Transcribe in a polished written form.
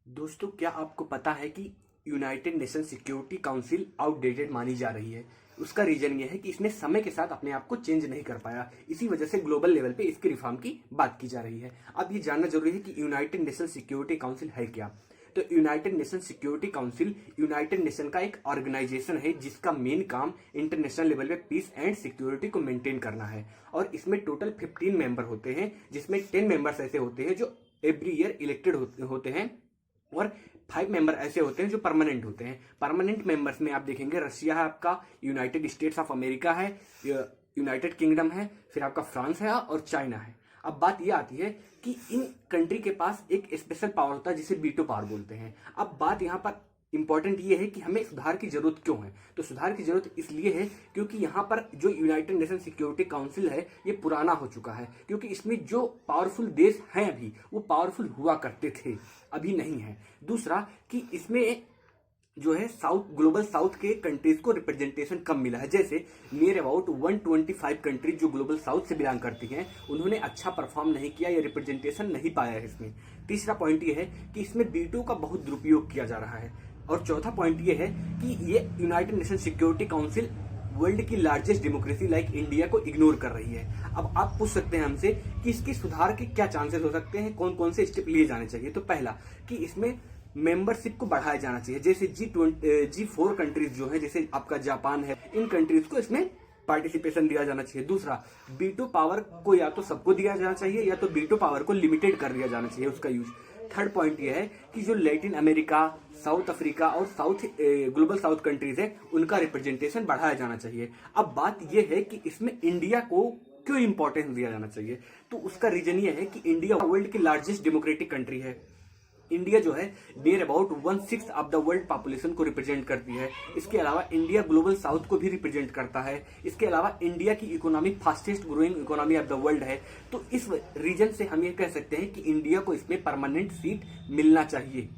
दोस्तों, क्या आपको पता है कि United nation security council outdated मानी जा रही है। उसका रीजन ये है कि इसने समय के साथ अपने आप को चेंज नहीं कर पाया। इसी वजह से ग्लोबल लेवल पे इसकी रिफॉर्म की बात की जा रही है। अब ये जानना जरूरी है कि यूनाइटेड नेशन सिक्योरिटी काउंसिल है क्या। तो United nation security council United nation का एक ऑर्गेनाइजेशन है जिसका मेन काम इंटरनेशनल लेवल पे पीस एंड सिक्योरिटी को मेंटेन करना है। और इसमें टोटल 15 मेंबर होते हैं, जिसमें 10 मेंबर्स ऐसे होते हैं जो एवरी ईयर इलेक्टेड होते हैं और 5 मेंबर ऐसे होते हैं जो परमानेंट होते हैं। परमानेंट मेंबर्स में आप देखेंगे रशिया है, आपका यूनाइटेड स्टेट्स ऑफ अमेरिका है, यूनाइटेड किंगडम है, फिर आपका फ्रांस है और चाइना है। अब बात यह आती है कि इन कंट्री के पास एक स्पेशल पावर होता है जिसे वीटो पावर बोलते हैं। अब बात यहाँ पर इंपॉर्टेंट ये है कि हमें सुधार की जरूरत क्यों है। तो सुधार की जरूरत इसलिए है क्योंकि यहाँ पर जो यूनाइटेड नेशन सिक्योरिटी काउंसिल है ये पुराना हो चुका है। क्योंकि इसमें जो पावरफुल देश हैं अभी वो पावरफुल हुआ करते थे, अभी नहीं है। दूसरा कि इसमें जो है ग्लोबल साउथ के कंट्रीज को रिप्रेजेंटेशन कम मिला है। जैसे नियर अबाउट 125 कंट्रीज जो ग्लोबल साउथ से बिलोंग करती हैं उन्होंने अच्छा परफॉर्म नहीं किया या रिप्रेजेंटेशन नहीं पाया है इसमें। तीसरा पॉइंट ये है कि इसमें वीटो का बहुत दुरुपयोग किया जा रहा है। और चौथा पॉइंट ये है कि ये United nation security council world की लार्जेस्ट डेमोक्रेसी लाइक इंडिया को इग्नोर कर रही है। अब आप पूछ सकते हैं हमसे कि इसके सुधार के क्या चांसेस हो सकते हैं, कौन कौन से स्टेप लिए जाने चाहिए। तो पहला कि इसमें मेंबरशिप को बढ़ाया जाना चाहिए। जैसे G4 कंट्रीज जो है, जैसे आपका जापान है, इन कंट्रीज को इसमें पार्टिसिपेशन दिया जाना चाहिए। दूसरा, वीटो पावर को या तो सबको दिया जाना चाहिए या तो वीटो पावर को लिमिटेड कर दिया जाना चाहिए उसका यूज। थर्ड पॉइंट ये है कि जो लैटिन अमेरिका, साउथ अफ्रीका और ग्लोबल साउथ कंट्रीज है उनका रिप्रेजेंटेशन बढ़ाया जाना चाहिए। अब बात यह है कि इसमें इंडिया को क्यों इंपॉर्टेंस दिया जाना चाहिए। तो उसका रीजन ये है कि इंडिया वर्ल्ड की लार्जेस्ट डेमोक्रेटिक कंट्री है। इंडिया जो है near about 1/6 of the world population को रिप्रेजेंट करती है। इसके अलावा इंडिया ग्लोबल साउथ को भी रिप्रेजेंट करता है। इसके अलावा इंडिया की economy fastest growing economy of the world है। तो इस रीजन से हम ये कह सकते हैं कि इंडिया को इसमें परमानेंट सीट मिलना चाहिए।